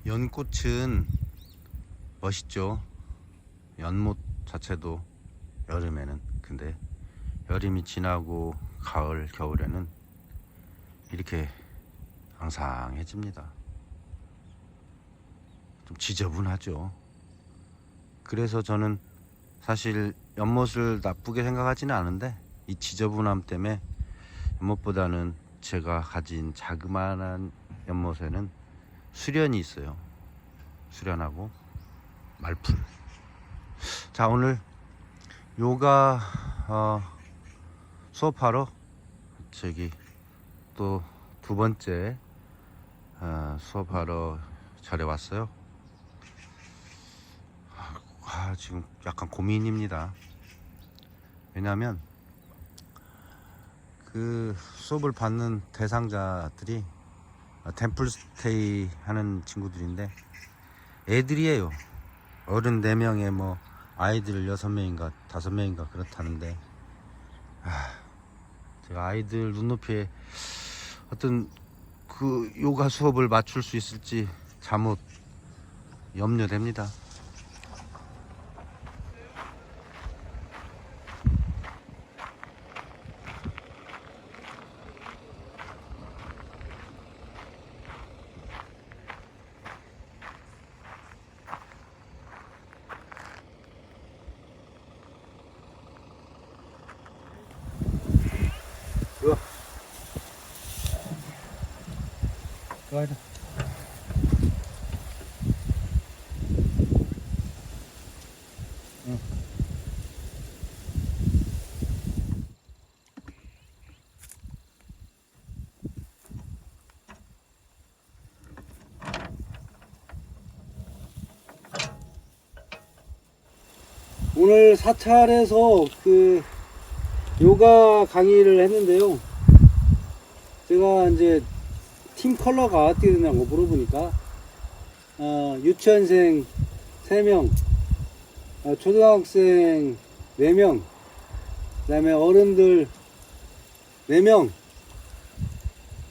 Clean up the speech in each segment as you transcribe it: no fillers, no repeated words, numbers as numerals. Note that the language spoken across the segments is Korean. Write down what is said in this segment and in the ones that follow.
연꽃은 멋있죠. 연못 자체도 여름에는. 근데 여름이 지나고 가을, 겨울에는 이렇게 앙상해집니다. 좀 지저분하죠. 그래서 저는 사실 연못을 나쁘게 생각하지는 않은데 이 지저분함 때문에 연못보다는 제가 가진 자그마한 연못에는 수련이 있어요. 수련하고 말풀. 자, 오늘 요가 수업하러 저기 또 두 번째 수업하러 자리에 왔어요. 지금 약간 고민입니다. 왜냐하면 그 수업을 받는 대상자들이 템플스테이 하는 친구들인데 애들이에요. 어른 4명에 뭐 아이들 6명인가 5명인가 그렇다는데, 제가 아이들 눈높이에 어떤 그 요가 수업을 맞출 수 있을지 잠옷 염려됩니다. 가자. 응. 오늘 사찰에서 그 요가 강의를 했는데요. 제가 이제 팀 컬러가 어떻게 되냐고 물어보니까 유치원생 3명, 초등학생 4명, 그 다음에 어른들 4명.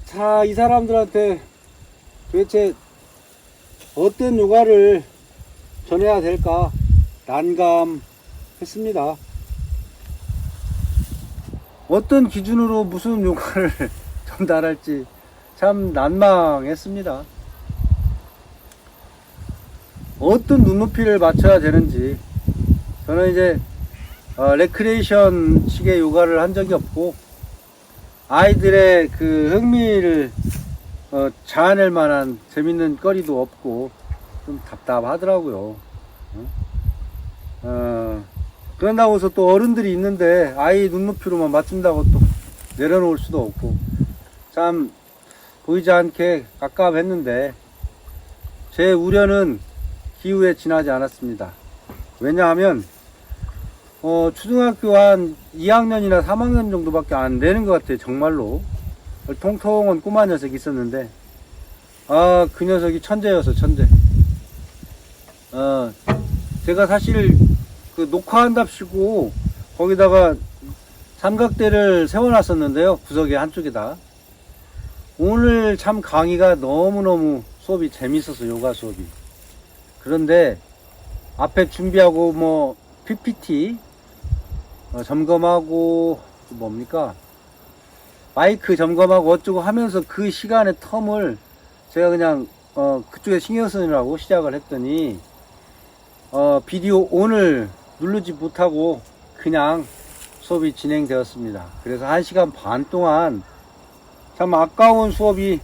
자, 이 사람들한테 도대체 어떤 요가를 전해야 될까 난감했습니다. 어떤 기준으로 무슨 요가를 전달할지 참 난망했습니다. 어떤 눈높이를 맞춰야 되는지. 저는 이제 레크레이션 식의 요가를 한 적이 없고 아이들의 그 흥미를 자아낼 만한 재밌는 거리도 없고 좀 답답하더라고요. 그런다고 해서 또 어른들이 있는데 아이 눈높이로만 맞춘다고 또 내려놓을 수도 없고 참 보이지 않게 깝깝했는데 제 우려는 기후에 지나지 않았습니다. 왜냐하면 초등학교 한 2학년이나 3학년 정도밖에 안 되는 것 같아요. 정말로 통통한 꼬마 녀석이 있었는데 그 녀석이 천재여서 천재. 제가 사실 그 녹화한답시고 거기다가 삼각대를 세워놨었는데요. 구석에 한쪽에다. 오늘 참 강의가 너무너무 수업이 재밌어서 요가 수업이. 그런데 앞에 준비하고 뭐 PPT 점검하고 뭡니까 마이크 점검하고 어쩌고 하면서 그 시간의 텀을 제가 그냥 그쪽에 신경 쓰느라고 시작을 했더니 비디오 ON을 누르지 못하고 그냥 수업이 진행되었습니다. 그래서 1시간 반 동안 참 아까운 수업이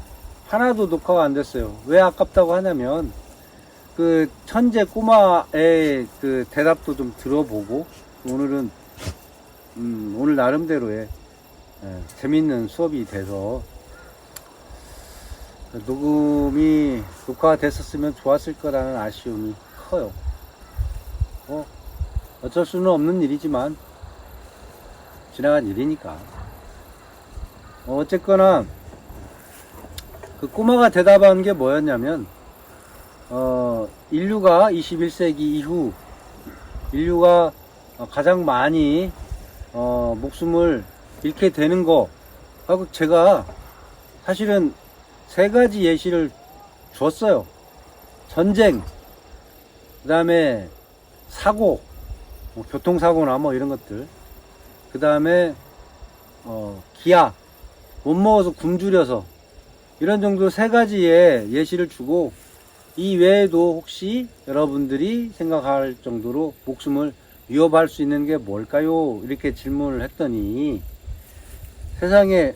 하나도 녹화가 안 됐어요. 왜 아깝다고 하냐면 그 천재 꼬마의 그 대답도 좀 들어보고 오늘은 오늘 나름대로의 재밌는 수업이 돼서 녹음이 녹화가 됐었으면 좋았을 거라는 아쉬움이 커요. 어쩔 수는 없는 일이지만 지나간 일이니까. 어쨌거나 그 꼬마가 대답한 게 뭐였냐면 인류가 21세기 이후 인류가 가장 많이 목숨을 잃게 되는 거 하고 제가 사실은 3가지 예시를 줬어요. 전쟁, 그 다음에 사고, 뭐 교통사고나 뭐 이런 것들, 그 다음에 기아, 못 먹어서 굶주려서, 이런 정도 세 가지의 예시를 주고, 이 외에도 혹시 여러분들이 생각할 정도로 목숨을 위협할 수 있는 게 뭘까요? 이렇게 질문을 했더니, 세상에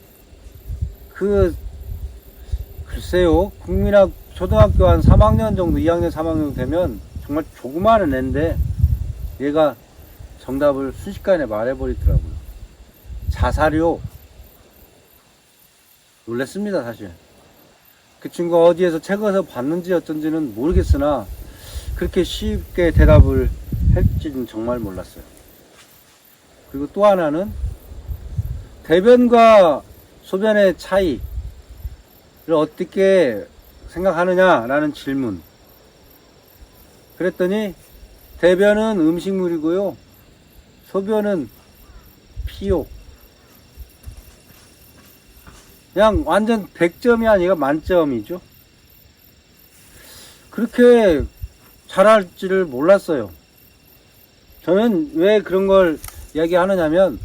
글쎄요, 국민학 초등학교 한 3학년 정도, 2학년 3학년 되면 정말 조그마한 애인데 얘가 정답을 순식간에 말해버리더라고요. 자살이요. 놀랬습니다, 사실. 그 친구가 어디에서 책에서 봤는지 어쩐지는 모르겠으나 그렇게 쉽게 대답을 할지는 정말 몰랐어요. 그리고 또 하나는 대변과 소변의 차이를 어떻게 생각하느냐라는 질문. 그랬더니 대변은 음식물이고요, 소변은 피요. 그냥 완전 100점이 아니라 만점이죠. 그렇게 잘할지를 몰랐어요. 저는 왜 그런 걸 이야기하느냐면,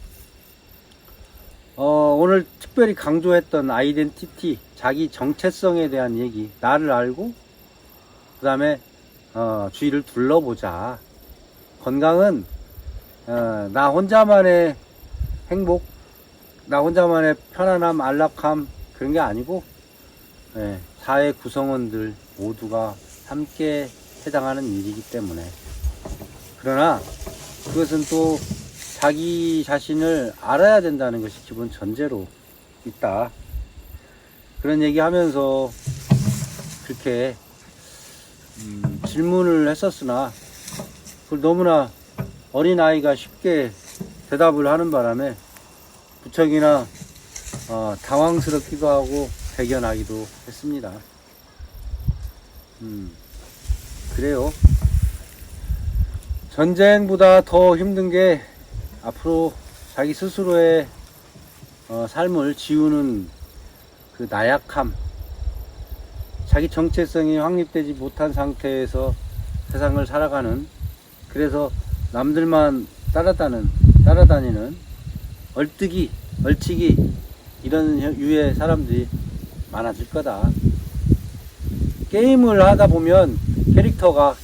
오늘 특별히 강조했던 아이덴티티, 자기 정체성에 대한 얘기, 나를 알고 그 다음에 주위를 둘러보자. 건강은 나 혼자만의 행복, 나 혼자만의 편안함, 안락함, 그런 게 아니고 사회 구성원들 모두가 함께 해당하는 일이기 때문에. 그러나 그것은 또 자기 자신을 알아야 된다는 것이 기본 전제로 있다. 그런 얘기 하면서 그렇게 질문을 했었으나 그걸 너무나 어린아이가 쉽게 대답을 하는 바람에 부쩍이나 당황스럽기도 하고 대견하기도 했습니다. 그래요. 전쟁보다 더 힘든 게 앞으로 자기 스스로의 삶을 지우는 그 나약함, 자기 정체성이 확립되지 못한 상태에서 세상을 살아가는, 그래서 남들만 따라다니는 얼뜨기, 얼치기, 이런 유의 사람들이 많아질 거다. 게임을 하다 보면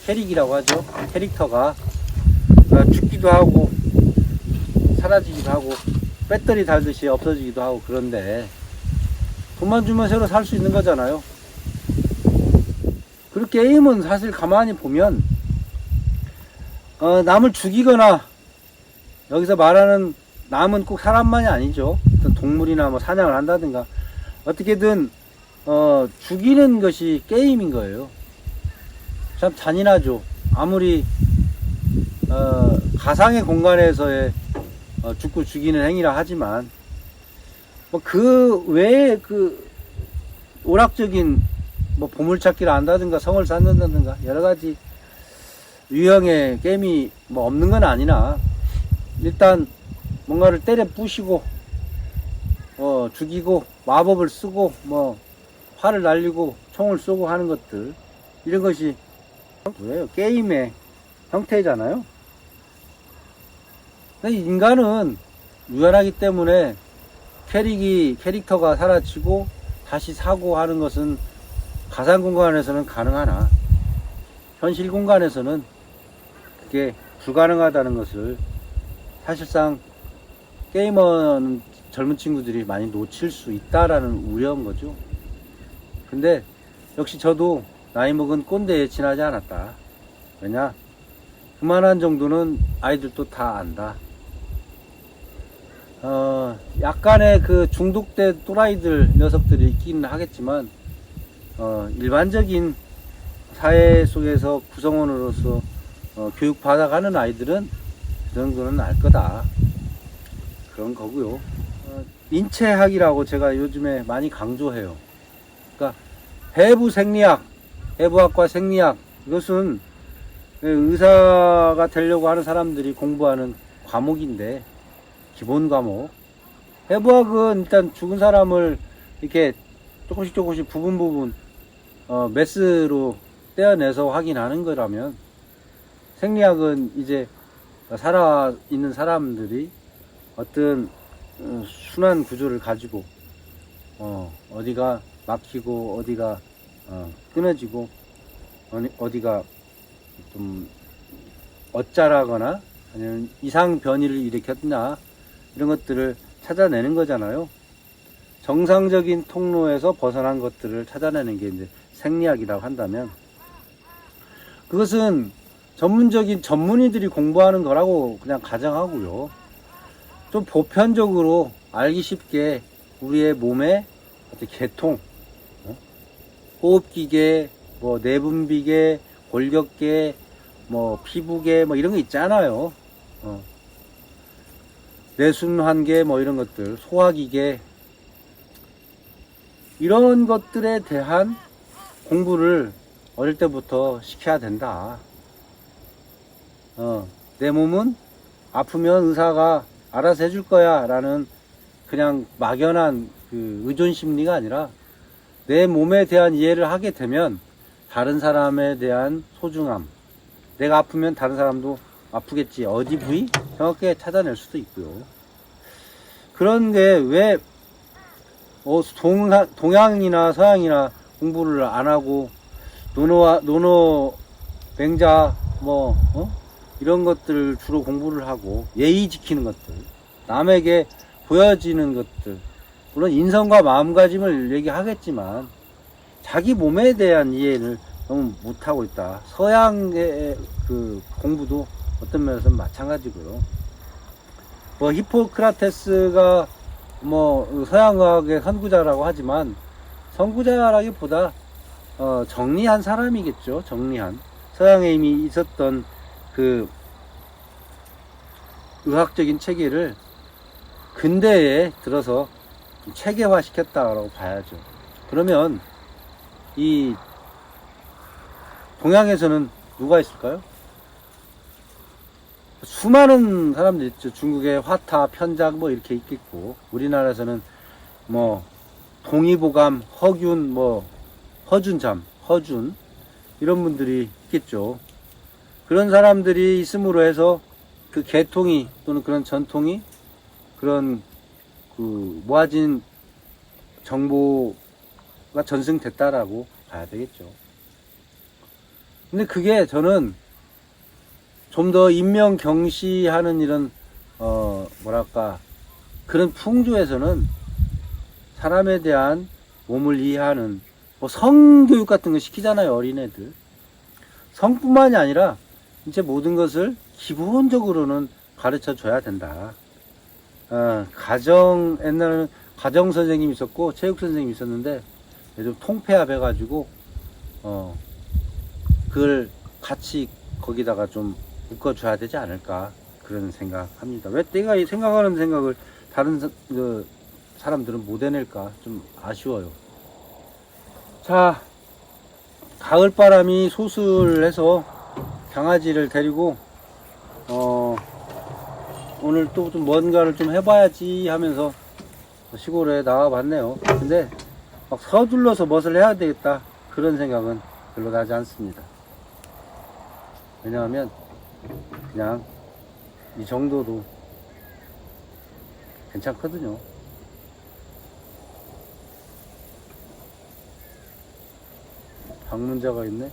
캐릭이라고 하죠. 캐릭터가 죽기도 하고 사라지기도 하고 배터리 달듯이 없어지기도 하고, 그런데 돈만 주면 새로 살 수 있는 거잖아요. 그리고 게임은 사실 가만히 보면 남을 죽이거나, 여기서 말하는 남은 꼭 사람만이 아니죠. 어떤 동물이나 뭐 사냥을 한다든가 어떻게든 죽이는 것이 게임인 거예요. 참 잔인하죠. 아무리 가상의 공간에서의 죽고 죽이는 행위라 하지만, 뭐 그 외에 그 오락적인 뭐 보물찾기를 한다든가 성을 쌓는다든가 여러 가지 유형의 게임이 뭐 없는 건 아니나, 일단 뭔가를 때려 부시고 죽이고 마법을 쓰고 뭐 활을 날리고 총을 쏘고 하는 것들, 이런 것이 뭐예요? 게임의 형태잖아요. 인간은 유연하기 때문에 캐릭터가 사라지고 다시 사고 하는 것은 가상 공간에서는 가능하나 현실 공간에서는 그게 불가능하다는 것을 사실상 게이머는 젊은 친구들이 많이 놓칠 수 있다라는 우려인 거죠. 근데 역시 저도 나이 먹은 꼰대에 지나지 않았다. 왜냐? 그만한 정도는 아이들도 다 안다. 약간의 그 중독된 또라이들 녀석들이 있긴 하겠지만, 일반적인 사회 속에서 구성원으로서 교육받아가는 아이들은 그 정도는 알 거다. 그런 거고요. 인체학이라고 제가 요즘에 많이 강조해요. 그러니까 해부 생리학, 해부학과 생리학, 이것은 의사가 되려고 하는 사람들이 공부하는 과목인데, 기본 과목. 해부학은 일단 죽은 사람을 이렇게 조금씩 부분 메스로 떼어내서 확인하는 거라면, 생리학은 이제 살아있는 사람들이 어떤 순환 구조를 가지고 어디가 막히고 어디가 끊어지고 어디가 좀 어짜라거나 아니면 이상 변이를 일으켰나 이런 것들을 찾아내는 거잖아요. 정상적인 통로에서 벗어난 것들을 찾아내는 게 이제 생리학이라고 한다면, 그것은 전문적인 전문의들이 공부하는 거라고 그냥 가정하고요. 좀 보편적으로 알기 쉽게 우리의 몸의 어떤 계통, 호흡기계, 뭐 내분비계, 골격계, 뭐 피부계, 뭐 이런 거 있잖아요. 뇌순환계, 뭐 이런 것들, 소화기계, 이런 것들에 대한 공부를 어릴 때부터 시켜야 된다. 내 몸은 아프면 의사가 알아서 해줄 거야 라는 그냥 막연한 그 의존 심리가 아니라, 내 몸에 대한 이해를 하게 되면 다른 사람에 대한 소중함, 내가 아프면 다른 사람도 아프겠지, 어디 부위? 정확하게 찾아낼 수도 있고요. 그런 게 왜 동양이나 서양이나 공부를 안 하고 논어, 맹자, 이런 것들 주로 공부를 하고, 예의 지키는 것들, 남에게 보여지는 것들, 물론 인성과 마음가짐을 얘기하겠지만 자기 몸에 대한 이해를 너무 못하고 있다. 서양의 그 공부도 어떤 면에서는 마찬가지고요. 히포크라테스가 서양의학의 선구자라고 하지만, 선구자라기보다 정리한 사람이겠죠. 정리한, 서양에 이미 있었던 그 의학적인 체계를 근대에 들어서 좀 체계화 시켰다고 봐야죠. 그러면 이 동양에서는 누가 있을까요? 수많은 사람들 있죠. 중국의 화타, 편작 이렇게 있겠고, 우리나라에서는 동의보감, 허균, 허준잠, 허준, 이런 분들이 있겠죠. 그런 사람들이 있음으로 해서 그 계통이 또는 그런 전통이, 그런 그 모아진 정보가 전승됐다라고 봐야 되겠죠. 근데 그게 저는 좀 더 인명경시하는 이런 그런 풍조에서는 사람에 대한 몸을 이해하는 성교육 같은 거 시키잖아요, 어린애들. 성뿐만이 아니라 이제 모든 것을 기본적으로는 가르쳐 줘야 된다. 옛날에는 가정 선생님이 있었고 체육 선생님이 있었는데, 좀 통폐합 해가지고 그걸 같이 거기다가 좀 묶어줘야 되지 않을까, 그런 생각합니다. 왜 내가 생각하는 생각을 다른 사람들은 못 해낼까, 좀 아쉬워요. 자, 가을바람이 소슬해서 강아지를 데리고 오늘 또 좀 뭔가를 좀 해봐야지 하면서 시골에 나와봤네요. 근데 막 서둘러서 무엇을 해야 되겠다, 그런 생각은 별로 나지 않습니다. 왜냐하면 그냥 이 정도도 괜찮거든요. 방문자가 있네.